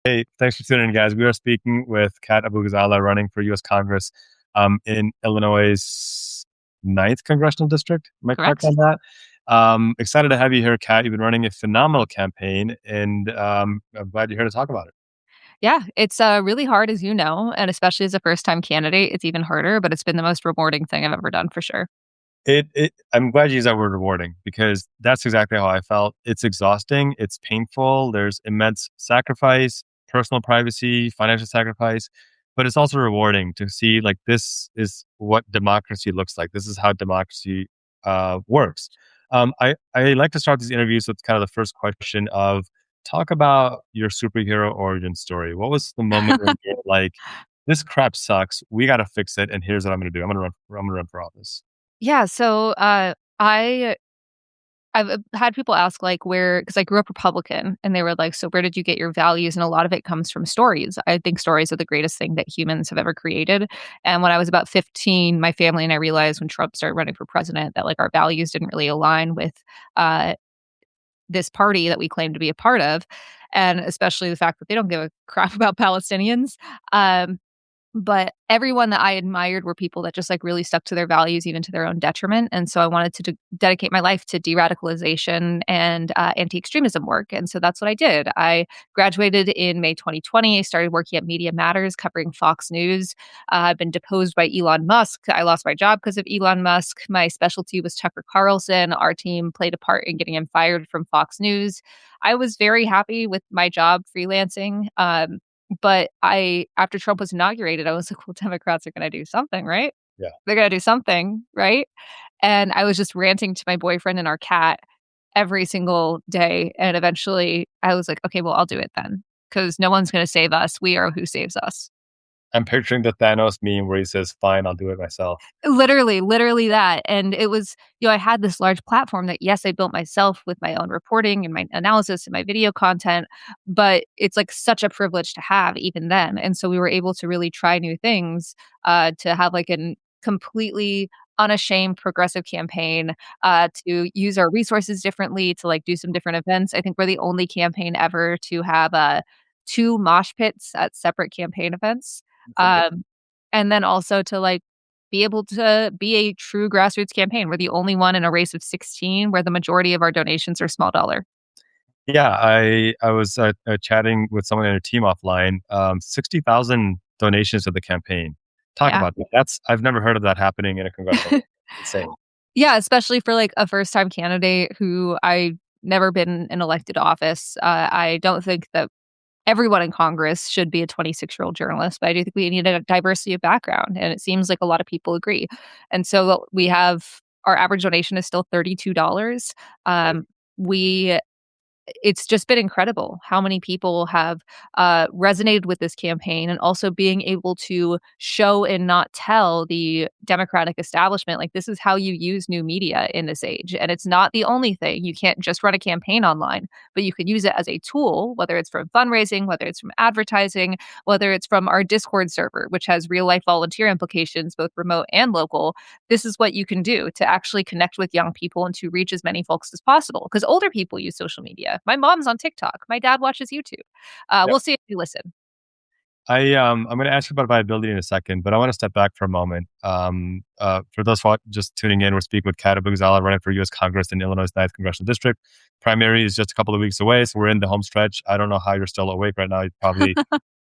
Hey, thanks for tuning in, guys. We are speaking with Kat Abughazaleh, running for U.S. Congress in Illinois' ninth Congressional District. Am I correct Correct. on that? Excited to have you here, Kat. You've been running a phenomenal campaign, and I'm glad you're here to talk about it. Yeah, it's really hard, as you know, and especially as a first time candidate, it's even harder, but it's been the most rewarding thing I've ever done for sure. I'm glad you used that word rewarding because that's exactly how I felt. It's exhausting. It's painful. There's immense sacrifice, personal privacy, financial sacrifice, but it's also rewarding to see like this is what democracy looks like. This is how democracy works. I like to start these interviews with kind of the first question of talk about your superhero origin story. What was the moment when you're like, this crap sucks. We got to fix it, and here's what I'm going to do. I'm going to run. I'm going to run for office. Yeah, so I I've had people ask like where because I grew up Republican and they were like, so where did you get your values? And a lot of it comes from stories. I think stories are the greatest thing that humans have ever created. And when I was about 15, my family and I realized when Trump started running for president that like our values didn't really align with uh this party that we claim to be a part of, and especially the fact that they don't give a crap about Palestinians. Um, but everyone that I admired were people that just, like, really stuck to their values even to their own detriment, and so I wanted to dedicate my life to de-radicalization and, anti-extremism work, and so that's what I did. I graduated in May 2020. I started working at Media Matters covering Fox News. I've been deposed by Elon Musk. I lost my job because of Elon Musk. My specialty was Tucker Carlson. Our team played a part in getting him fired from Fox News. I was very happy with my job freelancing, but after Trump was inaugurated, I was like, "Well, Democrats are gonna do something, right? Yeah. They're gonna do something, right?" And I was just ranting to my boyfriend and our cat every single day, and eventually I was like, "Okay, well, I'll do it then, because no one's gonna save us. We are who saves us." I'm picturing the Thanos meme where he says, "Fine, I'll do it myself." Literally that, and it was I had this large platform that, yes, I built myself with my own reporting and my analysis and my video content, but it's, like, such a privilege to have even then, and so we were able to really try new things, to have, like, an completely unashamed progressive campaign, to use our resources differently, to, like, do some different events. I think we're the only campaign ever to have, 2 mosh pits at separate campaign events, That's amazing. um, and then also to, like, be able to be a true grassroots campaign. We're the only one in a race of 16 where the majority of our donations are small dollar. Yeah, I was chatting with someone in a team offline. 60,000 donations to the campaign. Talk Yeah. about that. That's I've never heard of that happening in a congressional. Insane. Yeah, especially for, like, a first-time candidate who I never been in elected office. I don't think that everyone in Congress should be a 26-year-old journalist, but I do think we need a diversity of background, and it seems like a lot of people agree. And so we have our average donation is still $32. Um, we it's just been incredible how many people have resonated with this campaign and also being able to show and not tell the Democratic establishment, like, this is how you use new media in this age. And it's not the only thing. You can't just run a campaign online, but you can use it as a tool, whether it's from fundraising, whether it's from advertising, whether it's from our Discord server, which has real life volunteer implications, both remote and local. This is what you can do to actually connect with young people and to reach as many folks as possible. Because older people use social media. My mom's on TikTok. My dad watches YouTube. Yep. We'll see if you listen. I'm going to ask you about viability in a second, but I want to step back for a moment. For those just tuning in, we're speaking with Kat Abughazaleh, running for U.S. Congress in Illinois' ninth Congressional District. Primary is just a couple of weeks away, so we're in the home stretch. I don't know how you're still awake right now. You're probably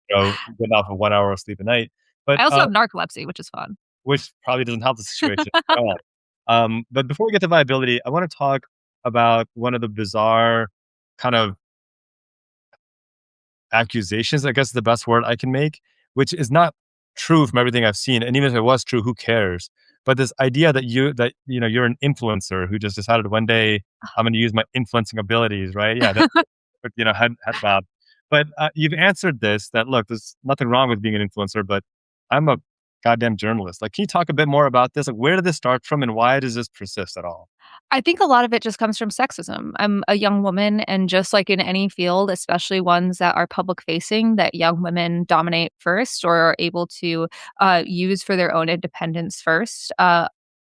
getting off of 1 hour of sleep a night, but I also have narcolepsy, which is fun. which probably doesn't help the situation at all. But before we get to viability, I want to talk about one of the bizarre kind of accusations, I guess is the best word I can make, which is not true from everything I've seen. And even if it was true, who cares? But this idea that you're an influencer who just decided one day I'm going to use my influencing abilities, right? Yeah, that head bob. But you've answered this that look, there's nothing wrong with being an influencer, but I'm a goddamn journalist. Like, can you talk a bit more about this? Like, where did this start from, and why does this persist at all? I think a lot of it just comes from sexism. I'm a young woman, and just like in any field, especially ones that are public facing, that young women dominate first or are able to use for their own independence first.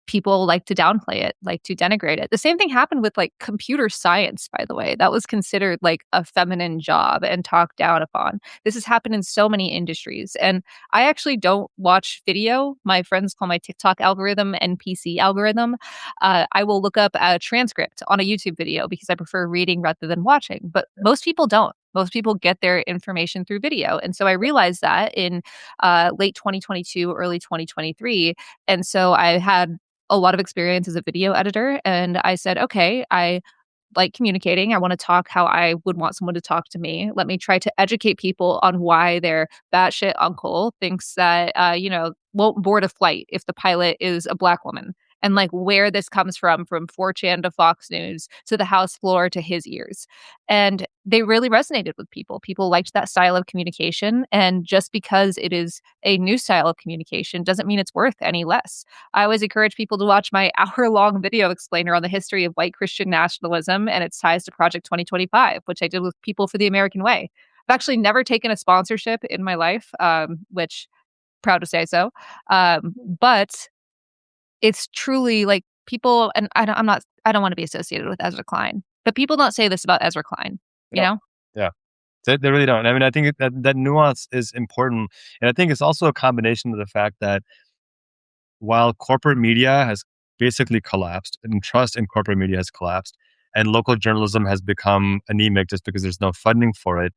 people like to downplay it, like to denigrate it. The same thing happened with like computer science, by the way. That was considered like a feminine job and talked down upon. This has happened in so many industries. And I actually don't watch video. My friends call my TikTok algorithm NPC algorithm. I will look up a transcript on a YouTube video because I prefer reading rather than watching. But most people don't. Most people get their information through video. And so I realized that in late 2022, early 2023. And so I had a lot of experience as a video editor. And I said, okay, I like communicating. I want to talk how I would want someone to talk to me. Let me try to educate people on why their batshit uncle thinks that, won't board a flight if the pilot is a Black woman. And like where this comes from 4chan to Fox News to the House floor to his ears. And they really resonated with people. People liked that style of communication. And just because it is a new style of communication doesn't mean it's worth any less. I always encourage people to watch my hour-long video explainer on the history of white Christian nationalism and its ties to Project 2025, which I did with People for the American Way. I've actually never taken a sponsorship in my life, which proud to say so. But it's truly like people, and I don't want to be associated with Ezra Klein, but people don't say this about Ezra Klein, you No. know? Yeah. They really don't. I mean, I think that nuance is important. And I think it's also a combination of the fact that while corporate media has basically collapsed and trust in corporate media has collapsed and local journalism has become anemic just because there's no funding for it,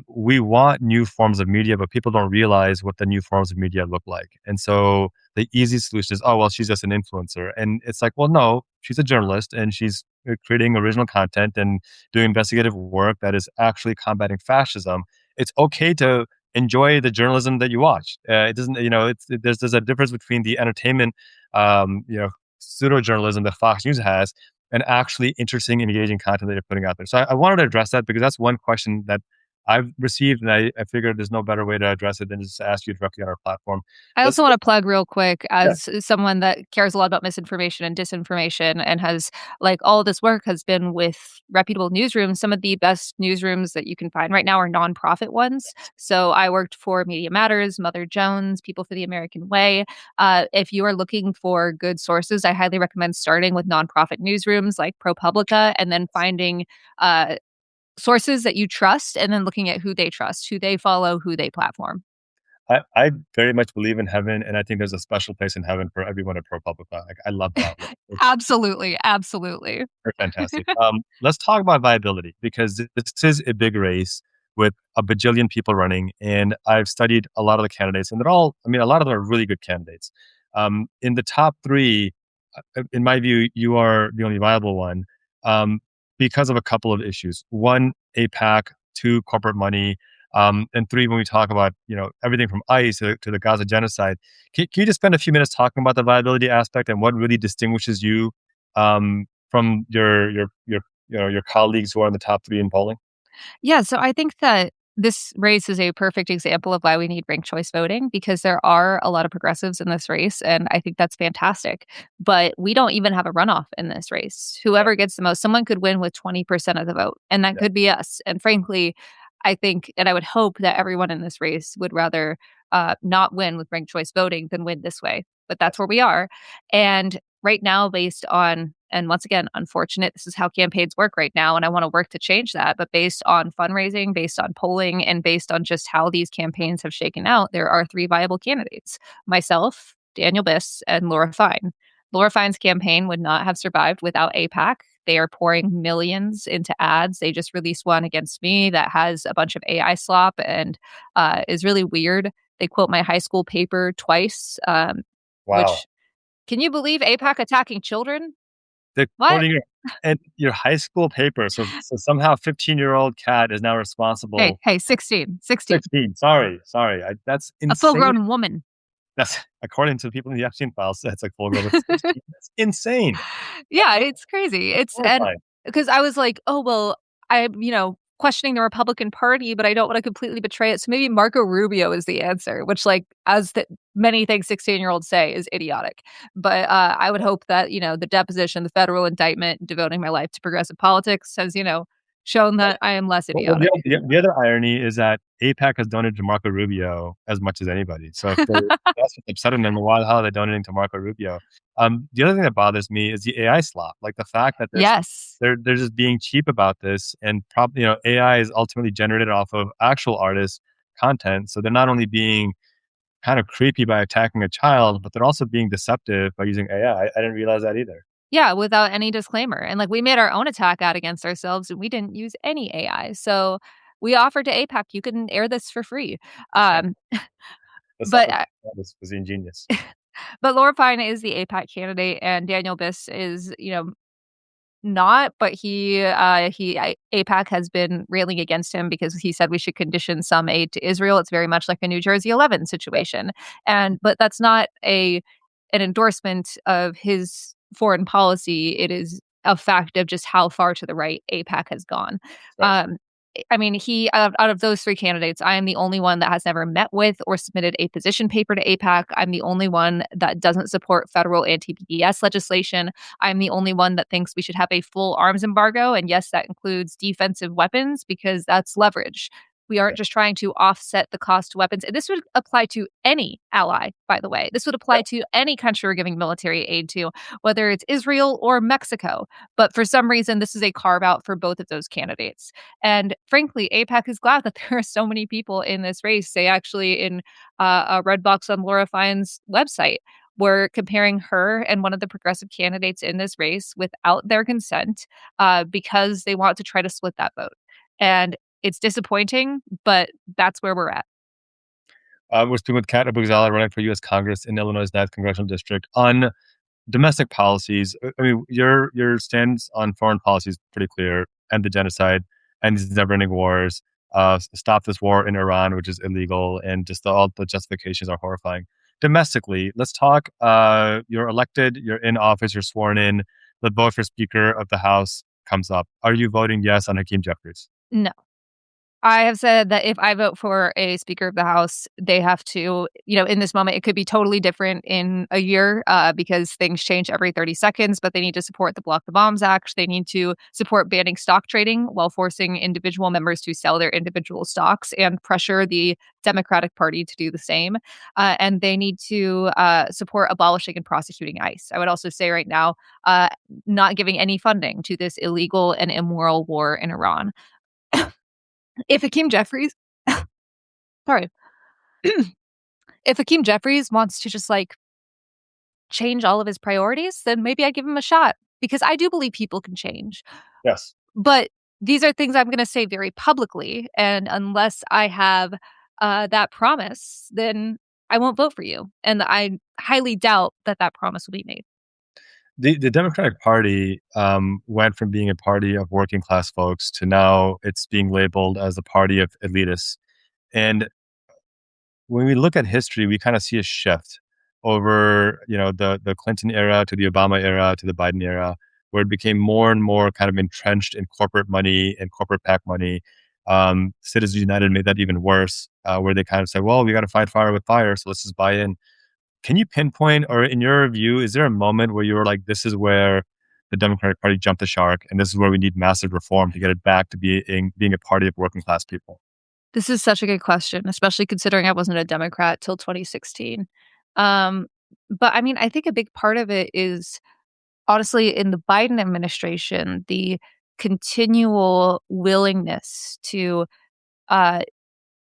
we want new forms of media, but people don't realize what the new forms of media look like. And so the easy solution is, oh, well, she's just an influencer. And it's like, well, no, she's a journalist and she's creating original content and doing investigative work that is actually combating fascism. It's okay to enjoy the journalism that you watch. It doesn't, there's a difference between the entertainment, pseudo journalism that Fox News has and actually interesting, engaging content that you're putting out there. So I wanted to address that because that's one question that I've received, and I figured there's no better way to address it than just to ask you directly on our platform. I Let's also want to plug real quick yeah, as someone that cares a lot about misinformation and disinformation and has like all of this work has been with reputable newsrooms. Some of the best newsrooms that you can find right now are nonprofit ones. So I worked for Media Matters, Mother Jones, People for the American Way. If you are looking for good sources, I highly recommend starting with nonprofit newsrooms like ProPublica and then finding sources that you trust and then looking at who they trust, who they follow, who they platform. I very much believe in heaven, and I think there's a special place in heaven for everyone at ProPublica. Like, I love that outlook. Absolutely, absolutely. They're fantastic. Let's talk about viability because this is a big race with a bajillion people running, and I've studied a lot of the candidates, and they're all, I mean, a lot of them are really good candidates. In the top three, in my view, you are the only viable one um, because of a couple of issues. One, AIPAC. Two, corporate money. And three, when we talk about everything from ICE to the Gaza genocide, can you just spend a few minutes talking about the viability aspect and what really distinguishes you from your colleagues who are in the top three in polling? Yeah, so I think that this race is a perfect example of why we need ranked choice voting because there are a lot of progressives in this race, and I think that's fantastic. But we don't even have a runoff in this race. Yeah, Whoever gets the most, someone could win with 20% of the vote, and that yeah, could be us. And frankly, I think, and I would hope that everyone in this race would rather not win with ranked choice voting than win this way. But that's yes. where we are. And right now, based on, and once again, unfortunate, this is how campaigns work right now. And I want to work to change that. But based on fundraising, based on polling, and based on just how these campaigns have shaken out, there are three viable candidates myself, Daniel Biss, and Laura Fine. Laura Fine's campaign would not have survived without AIPAC. They are pouring millions into ads. They just released one against me that has a bunch of AI slop and is really weird. They quote my high school paper twice, Wow. which can you believe AIPAC attacking children? They're What? quoting your high school paper. So somehow 15-year-old Kat is now Hey, responsible. hey, 16, 16. 16. Sorry. That's A full insane. grown woman. That's according to the people in the Epstein files. That's like full grown. 16. That's insane. Yeah, it's crazy. It's and Horrifying. because I was like, oh well, I'm questioning the Republican Party, but I don't want to completely betray it. So maybe Marco Rubio is the answer, which as many things 16-year-olds say is idiotic. But I would hope that the deposition, the federal indictment, devoting my life to progressive politics says shown that I am less Well, idiotic. the other irony is that AIPAC has donated to Marco Rubio as much as anybody. So if that's what's upsetting them, why the hell are they donating to Marco Rubio? The other thing that bothers me is the AI slop, like the fact that Yes. they're just being cheap about this, and probably AI is ultimately generated off of actual artists' content. So they're not only being kind of creepy by attacking a child, but they're also being deceptive by using AI. I didn't realize that either. Yeah, without any disclaimer, and, like, we made our own attack ad against ourselves, and we didn't use any AI, so we offered to AIPAC, "You can air this for free." Um, The but, self was ingenious. but Laura Pine is the AIPAC candidate, and Daniel Biss is, not, but AIPAC has been railing against him because he said we should condition some aid to Israel. It's very much like a New Jersey 11 situation. But that's not an endorsement of his foreign policy. It is a fact of just how far to the right AIPAC has gone. Right. Um, I mean, out of those three candidates, I am the only one that has never met with or submitted a position paper to AIPAC. I'm the only one that doesn't support federal anti-BDS legislation. I'm the only one that thinks we should have a full arms embargo. And yes, that includes defensive weapons because that's leverage. We aren't just trying to offset the cost to weapons. And this would apply to any ally, by the way. This would apply to any country we're giving military aid to, whether it's Israel or Mexico. But for some reason, this is a carve out for both of those candidates. And frankly, AIPAC is glad that there are so many people in this race. They actually, in a red box on Laura Fine's website, were comparing her and one of the progressive candidates in this race without their consent because they want to try to split that vote. And it's disappointing, but that's where we're at. We're speaking with Kat Abughazaleh running for U.S. Congress in Illinois' 9th Congressional District on domestic policies. I mean, your stance on foreign policy is pretty clear: end the genocide, end these never-ending wars, stop this war in Iran, which is illegal, and just all the justifications are horrifying. Domestically, let's talk. You're elected, you're in office, you're sworn in. The vote for Speaker of the House comes up. Are you voting yes on Hakeem Jeffries? No. I have said that if I vote for a Speaker of the House, they have to, in this moment, it could be totally different in a year because things change every 30 seconds, but they need to support the Block the Bombs Act. They need to support banning stock trading while forcing individual members to sell their individual stocks and pressure the Democratic Party to do the same. And they need to support abolishing and prosecuting ICE. I would also say right now, not giving any funding to this illegal and immoral war in Iran. If Hakeem Jeffries sorry. If Hakeem Jeffries wants to just, change all of his priorities, then maybe I give him a shot because I do believe people can change. Yes. But these are things I'm gonna say very publicly, and unless I have, that promise, then I won't vote for you, and I highly doubt that that promise will be made. The Democratic Party went from being a party of working class folks to now it's being labeled as a party of elitists. And when we look at history, we kind of see a shift over, the Clinton era to the Obama era to the Biden era, where it became more and more kind of entrenched in corporate money and corporate PAC money. Citizens United made that even worse, where they kind of said, well, we got to fight fire with fire, so let's just buy in. Can you pinpoint, or in your view, is there a moment where you were like, this is where the Democratic Party jumped the shark, and this is where we need massive reform to get it back to being a party of working class people? This is such a good question, especially considering I wasn't a Democrat till 2016. Um, but I mean, I think a big part of it is honestly in the Biden administration, the continual willingness to uh,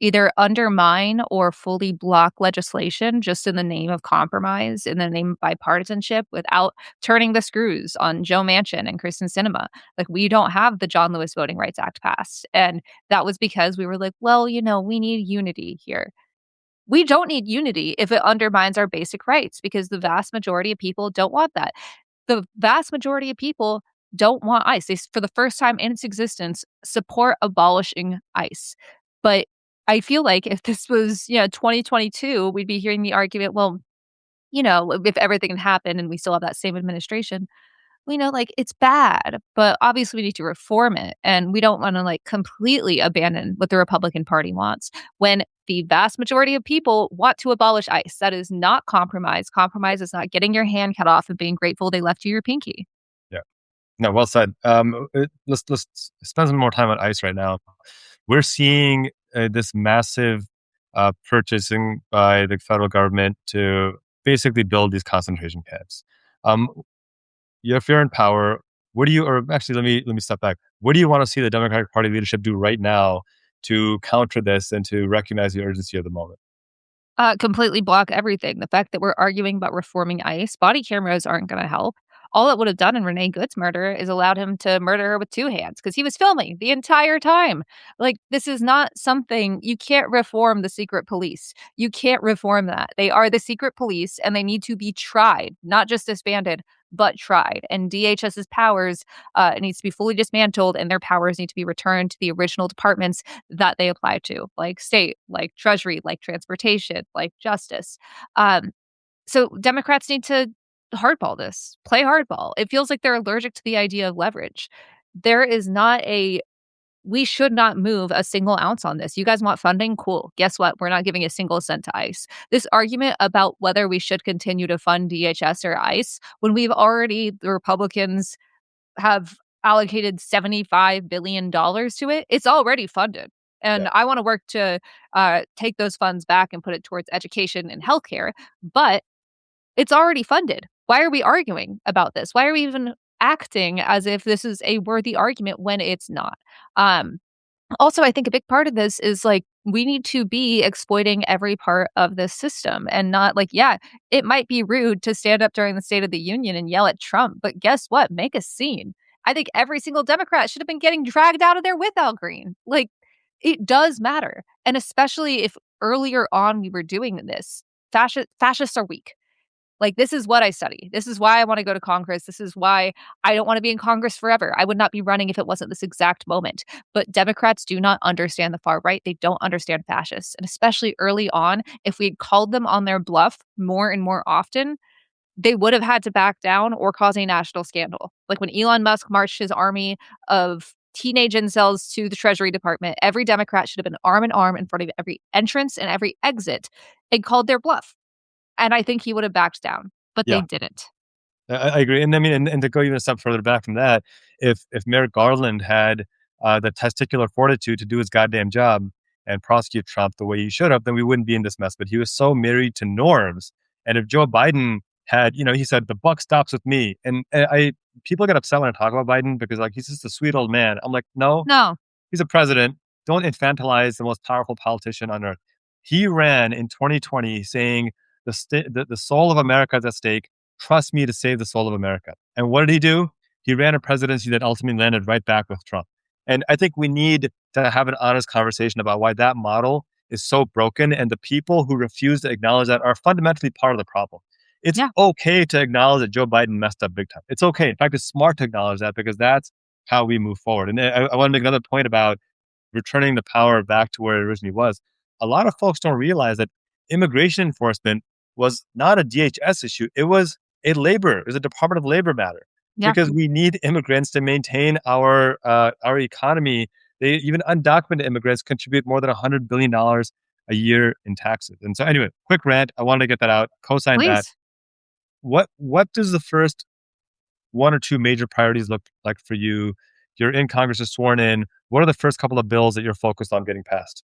either undermine or fully block legislation just in the name of compromise, in the name of bipartisanship, without turning the screws on Joe Manchin and Kristen Sinema. Like, we don't have the John Lewis Voting Rights Act passed. And that was because we were like, well, we need unity here. We don't need unity if it undermines our basic rights because the vast majority of people don't want that. The vast majority of people don't want ICE. They, for the first time in its existence, support abolishing ICE. But I feel like if this was, 2022, we'd be hearing the argument, well, if everything had happened and we still have that same administration, we know it's bad, but obviously we need to reform it. And we don't want to completely abandon what the Republican Party wants when the vast majority of people want to abolish ICE. That is not compromise. Compromise is not getting your hand cut off and being grateful they left you your pinky. Yeah. No, well said. Let's spend some more time on ICE right now. We're seeing this massive purchasing by the federal government to basically build these concentration camps. Um, if you're in power, what do you, or actually, let me step back. What do you want to see the Democratic Party leadership do right now to counter this and to recognize the urgency of the moment? Completely block everything. The fact that we're arguing about reforming ICE, body cameras aren't going to help. All it would have done in Renee Good's murder is allowed him to murder her with two hands because he was filming the entire time. Like, this is not something you can't reform the secret police. You can't reform that. They are the secret police and they need to be tried, not just disbanded, but tried. And DHS's powers needs to be fully dismantled and their powers need to be returned to the original departments that they apply to, like state, like treasury, like transportation, like justice. Um, so Democrats need to hardball this, play hardball. It feels like they're allergic to the idea of leverage. There is not a we should not move a single ounce on this. You guys want funding? Cool. Guess what? We're not giving a single cent to ICE. This argument about whether we should continue to fund DHS or ICE, when we've already, the Republicans have allocated $75 billion to it, it's already funded. Yeah. And I want to work to take those funds back and put it towards education and healthcare. But it's already funded. Why are we arguing about this? Why are we even acting as if this is a worthy argument when it's not? Um, Also, I think a big part of this is like we need to be exploiting every part of this system and not like, yeah, it might be rude to stand up during the State of the Union and yell at Trump, but guess what? Make a scene. I think every single Democrat should have been getting dragged out of there with Al Green. Like, it does matter. And especially if earlier on we were doing this, fascists are weak. Like, this is what I study. This is why I want to go to Congress. This is why I don't want to be in Congress forever. I would not be running if it wasn't this exact moment. But Democrats do not understand the far right. They don't understand fascists. And especially early on, if we had called them on their bluff more and more often, they would have had to back down or cause a national scandal. Like when Elon Musk marched his army of teenage incels to the Treasury Department, every Democrat should have been arm in arm in front of every entrance and every exit and called their bluff. And I think he would have backed down, but they Yeah. didn't. I agree, and I mean, and to go even a step further back from that, if Merrick Garland had the testicular fortitude to do his goddamn job and prosecute Trump the way he should have, then we wouldn't be in this mess. But he was so married to norms, and if Joe Biden had, he said the buck stops with me, and I people get upset when I talk about Biden because like he's just a sweet old man. I'm like, no, No. he's a president. Don't infantilize the most powerful politician on earth. He ran in 2020 saying the soul of America is at stake. Trust me to save the soul of America. And what did he do? He ran a presidency that ultimately landed right back with Trump. And I think we need to have an honest conversation about why that model is so broken. And the people who refuse to acknowledge that are fundamentally part of the problem. It's Yeah. okay to acknowledge that Joe Biden messed up big time. It's okay. In fact, it's smart to acknowledge that because that's how we move forward. And I want to make another point about returning the power back to where it originally was. A lot of folks don't realize that immigration enforcement was not a DHS issue. It was a Department of Labor matter Yeah. because we need immigrants to maintain our economy. Even undocumented immigrants contribute more than $100 billion a year in taxes. And so, anyway, quick rant. I wanted to get that out. Co-sign that. Please. What does the first one or two major priorities look like for you? You're in Congress, you're sworn in. What are the first couple of bills that you're focused on getting passed?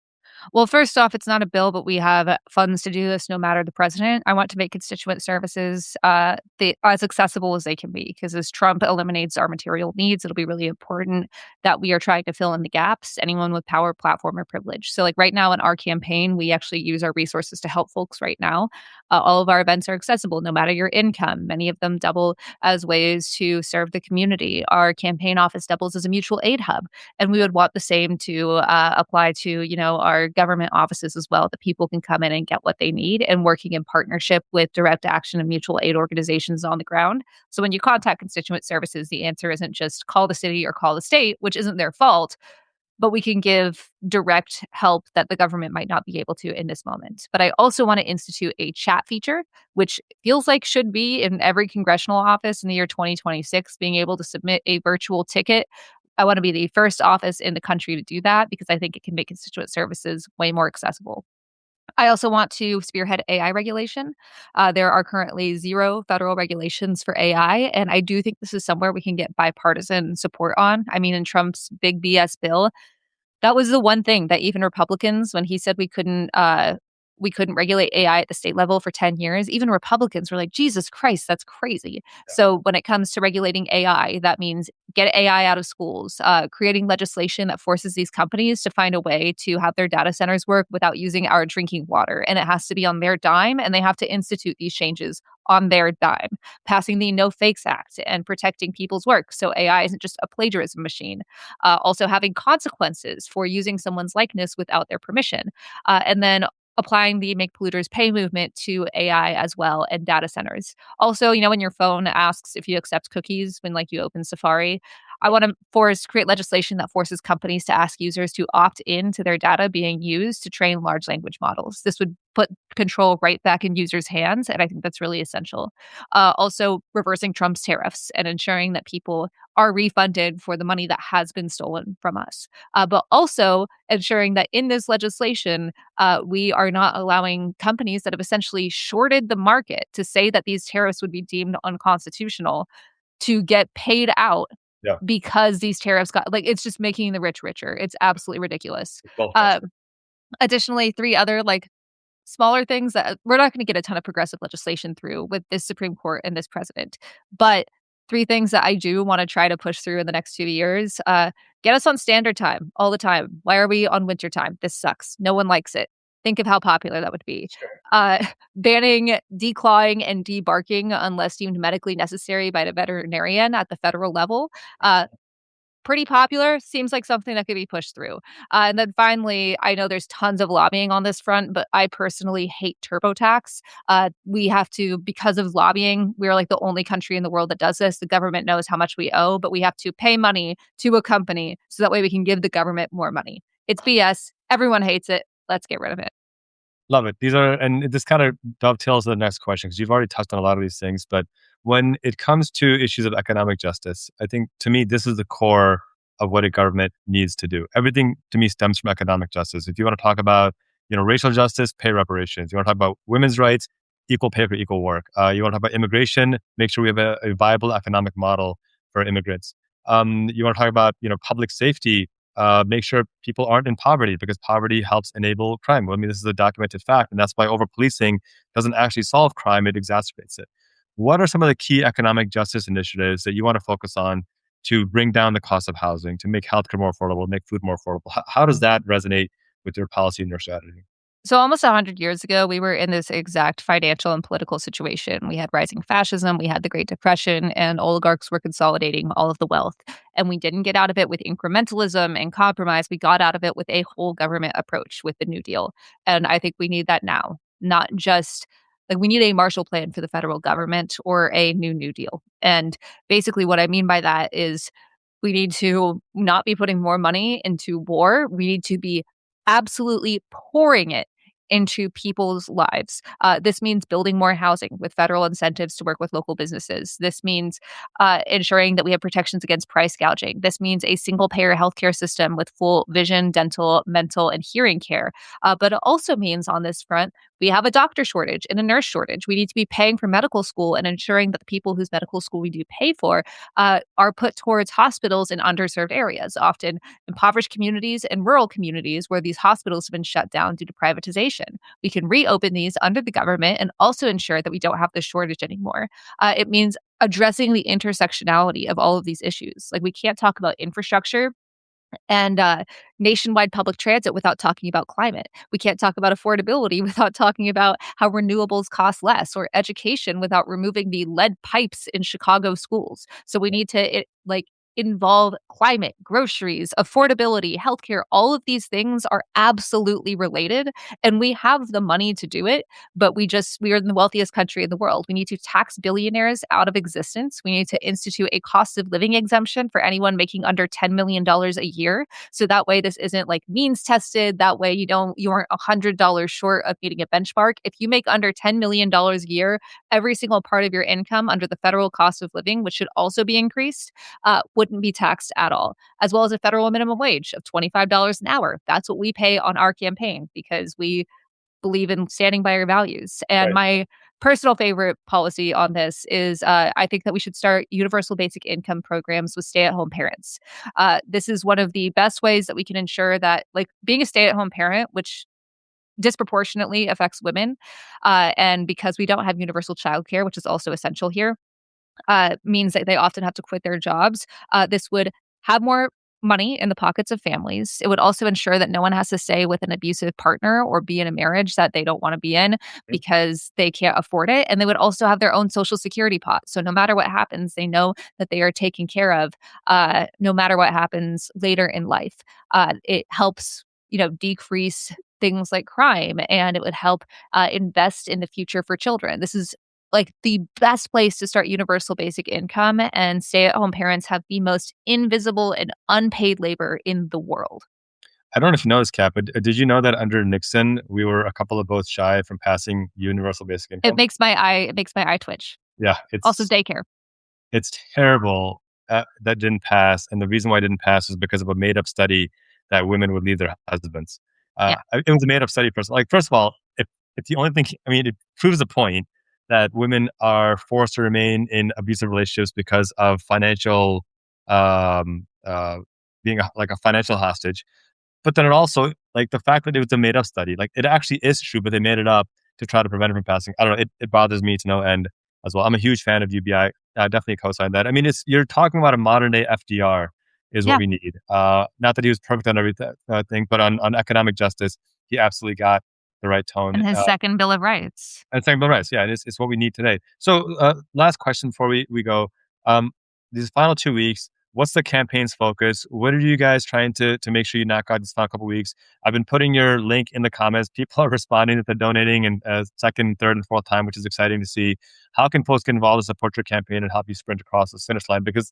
Well, first off, it's not a bill, but we have funds to do this no matter the president. I want to make constituent services as accessible as they can be because as Trump eliminates our material needs, it'll be really important that we are trying to fill in the gaps, anyone with power, platform, or privilege. So, like right now in our campaign, we actually use our resources to help folks right now. All of our events are accessible no matter your income. Many of them double as ways to serve the community. Our campaign office doubles as a mutual aid hub. And we would want the same to apply to, our government offices as well, that people can come in and get what they need and working in partnership with direct action and mutual aid organizations on the ground. So when you contact constituent services, the answer isn't just call the city or call the state, which isn't their fault, but we can give direct help that the government might not be able to in this moment. But I also want to institute a chat feature, which feels like should be in every congressional office in the year 2026, being able to submit a virtual ticket. I want to be the first office in the country to do that because I think it can make constituent services way more accessible. I also want to spearhead AI regulation. There are currently zero federal regulations for AI, and I do think this is somewhere we can get bipartisan support on. I mean, in Trump's big BS bill, that was the one thing that even Republicans, when he said we couldn't regulate AI at the state level for 10 years, even Republicans were like, Jesus Christ, that's crazy. So when it comes to regulating AI, that means get AI out of schools, creating legislation that forces these companies to find a way to have their data centers work without using our drinking water. And it has to be on their dime, and they have to institute these changes on their dime, passing the No Fakes Act and protecting people's work. So AI isn't just a plagiarism machine. Also having consequences for using someone's likeness without their permission. And then applying the make polluters pay movement to AI as well and data centers. Also, when your phone asks if you accept cookies when like you open Safari, I want to create legislation that forces companies to ask users to opt in to their data being used to train large language models. This would put control right back in users' hands, and I think that's really essential. Also, reversing Trump's tariffs and ensuring that people are refunded for the money that has been stolen from us. But also ensuring that in this legislation, we are not allowing companies that have essentially shorted the market to say that these tariffs would be deemed unconstitutional to get paid out Yeah, because these tariffs got like it's just making the rich richer. It's absolutely ridiculous. it's well Uh, tested. Additionally, three other like smaller things that we're not going to get a ton of progressive legislation through with this Supreme Court and this president. But three things that I do want to try to push through in the next 2 years. Get us on standard time all the time. Why are we on winter time? This sucks. No one likes it. Think of how popular that would be. Sure. Banning declawing and debarking unless deemed medically necessary by the veterinarian at the federal level. Uh, Pretty popular. Seems like something that could be pushed through. And then finally, I know there's tons of lobbying on this front, but I personally hate TurboTax. We have to, because of lobbying, we're like the only country in the world that does this. The government knows how much we owe, but we have to pay money to a company so that way we can give the government more money. It's BS. Everyone hates it. Let's get rid of it. Love it. And this kind of dovetails to the next question because you've already touched on a lot of these things. But when it comes to issues of economic justice, I think to me, this is the core of what a government needs to do. Everything to me stems from economic justice. If you want to talk about, racial justice, pay reparations. You want to talk about women's rights, equal pay for equal work. You want to talk about immigration, make sure we have a viable economic model for immigrants. You want to talk about, public safety, make sure people aren't in poverty because poverty helps enable crime. I mean, this is a documented fact, and that's why over policing doesn't actually solve crime, it exacerbates it. What are some of the key economic justice initiatives that you want to focus on to bring down the cost of housing, to make healthcare more affordable, make food more affordable? How does that resonate with your policy and your strategy? So almost 100 years ago, we were in this exact financial and political situation. We had rising fascism, we had the Great Depression, and oligarchs were consolidating all of the wealth. And we didn't get out of it with incrementalism and compromise. We got out of it with a whole government approach with the New Deal. And I think we need that now, not just like we need a Marshall Plan for the federal government or a New Deal. And basically, what I mean by that is we need to not be putting more money into war. We need to be absolutely pouring it into people's lives. This means building more housing with federal incentives to work with local businesses. This means ensuring that we have protections against price gouging. This means a single payer healthcare system with full vision, dental, mental, and hearing care. But it also means on this front, we have a doctor shortage and a nurse shortage. We need to be paying for medical school and ensuring that the people whose medical school we do pay for are put towards hospitals in underserved areas, often impoverished communities and rural communities where these hospitals have been shut down due to privatization. We can reopen these under the government and also ensure that we don't have the shortage anymore. It means addressing the intersectionality of all of these issues. Like we can't talk about infrastructure and nationwide public transit without talking about climate. We can't talk about affordability without talking about how renewables cost less, or education without removing the lead pipes in Chicago schools. So we need to involve climate, groceries, affordability, healthcare. All of these things are absolutely related, and we have the money to do it. But we are in the wealthiest country in the world. We need to tax billionaires out of existence. We need to institute a cost of living exemption for anyone making under $10 million a year. So that way this isn't like means tested. That way you aren't $100 short of meeting a benchmark. If you make under $10 million a year, every single part of your income under the federal cost of living, which should also be increased, wouldn't be taxed at all, as well as a federal minimum wage of $25 an hour. That's what we pay on our campaign because we believe in standing by your values. And Right. my personal favorite policy on this is I think that we should start universal basic income programs with stay at home parents. This is one of the best ways that we can ensure that, like, being a stay at home parent, which disproportionately affects women, and because we don't have universal childcare, which is also essential here, means that they often have to quit their jobs. This would have more money in the pockets of families. It would also ensure that no one has to stay with an abusive partner or be in a marriage that they don't want to be in Mm. because they can't afford it. And they would also have their own social security pot. So no matter what happens, they know that they are taken care of, no matter what happens later in life. It helps, decrease things like crime, and it would help invest in the future for children. This is like the best place to start universal basic income, and stay-at-home parents have the most invisible and unpaid labor in the world. I don't know if you know this, Kat, but did you know that under Nixon, we were a couple of votes shy from passing universal basic income? It makes my eye twitch. Yeah, Also daycare. it's terrible that didn't pass, and the reason why it didn't pass is because of a made-up study that women would leave their husbands. Yeah. It was a made-up study. First of all, if the only thing, I mean, it proves the point that women are forced to remain in abusive relationships because of financial, um, uh, being like a financial hostage. But then it also, like, the fact that it was a made up study, like, it actually is true, but they made it up to try to prevent it from passing. I don't know. It bothers me to no end as well. I'm a huge fan of UBI. I definitely co-sign that. I mean, you're talking about a modern day FDR is what Yeah. we need. Not that he was perfect on everything, thing, but on economic justice, he absolutely got the right tone. And his second Bill of Rights. And same the rest. Yeah, it's what we need today. So, last question before we go. Um, these final 2 weeks, what's the campaign's focus? What are you guys trying to make sure you knock out these final couple weeks? I've been putting your link in the comments. People are responding that they're donating and second, third, and fourth time, which is exciting to see. How can folks get involved to support your campaign and help you sprint across the finish line? Because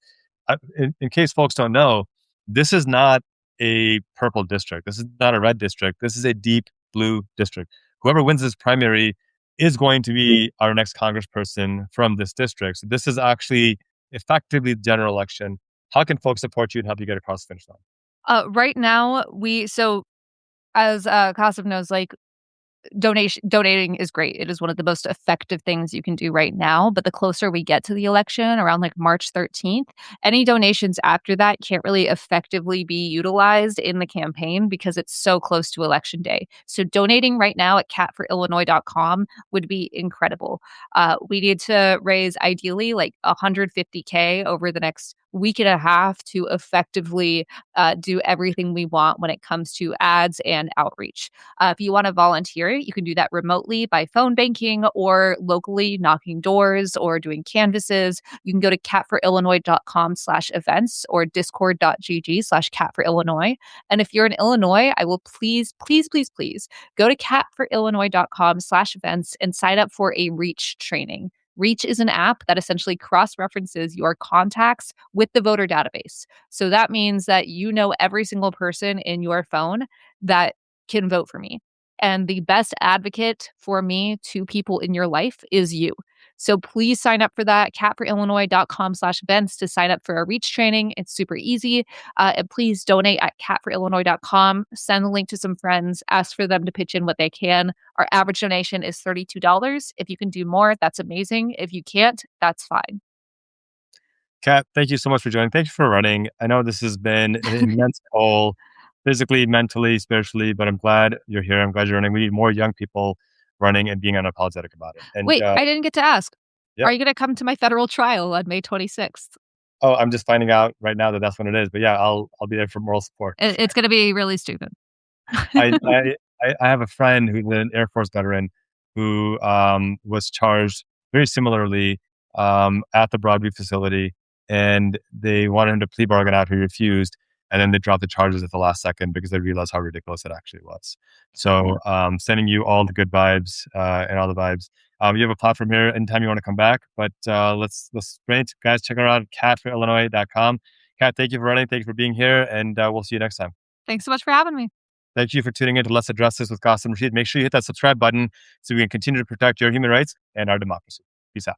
in case folks don't know, this is not a purple district. This is not a red district. This is a deep blue district. Whoever wins this primary is going to be our next congressperson from this district. So this is actually effectively the general election. How can folks support you and help you get across the finish line? Right now, as Kasim knows, like, donating is great. It is one of the most effective things you can do right now. But the closer we get to the election, around like March 13th, any donations after that can't really effectively be utilized in the campaign because it's so close to election day. So donating right now at catforillinois.com would be incredible. We need to raise ideally like 150K over the next week and a half to effectively do everything we want when it comes to ads and outreach. If you want to volunteer, you can do that remotely by phone banking or locally knocking doors or doing canvases. You can go to catforillinois.com/events or discord.gg/catforillinois. And if you're in Illinois, I will please, please, please, please go to catforillinois.com/events and sign up for a REACH training. REACH is an app that essentially cross references your contacts with the voter database. So that means that you know every single person in your phone that can vote for me. And the best advocate for me to people in your life is you. So please sign up for that, catforillinois.com/events to sign up for a REACH training. It's super easy. And please donate at catforillinois.com. Send the link to some friends. Ask for them to pitch in what they can. Our average donation is $32. If you can do more, that's amazing. If you can't, that's fine. Kat, thank you so much for joining. Thank you for running. I know this has been an immense toll, physically, mentally, spiritually, but I'm glad you're here. I'm glad you're running. We need more young people running and being unapologetic about it. And Wait, I didn't get to ask. yeah. Are you going to come to my federal trial on May 26th? Oh, I'm just finding out right now that that's when it is. But yeah, I'll be there for moral support. It's going to be really stupid. I, I I have a friend who's an Air Force veteran who was charged very similarly at the Broadview facility, and they wanted him to plea bargain out. He refused, and then they dropped the charges at the last second because they realized how ridiculous it actually was. So, sending you all the good vibes and all the vibes. You have a platform here anytime you want to come back, but let's sprint, guys. Check her out at catforillinois.com. Kat, thank you for running. Thank you for being here, and we'll see you next time. Thanks so much for having me. Thank you for tuning in to Let's Address This with Qasim Rashid. Make sure you hit that subscribe button so we can continue to protect your human rights and our democracy. Peace out.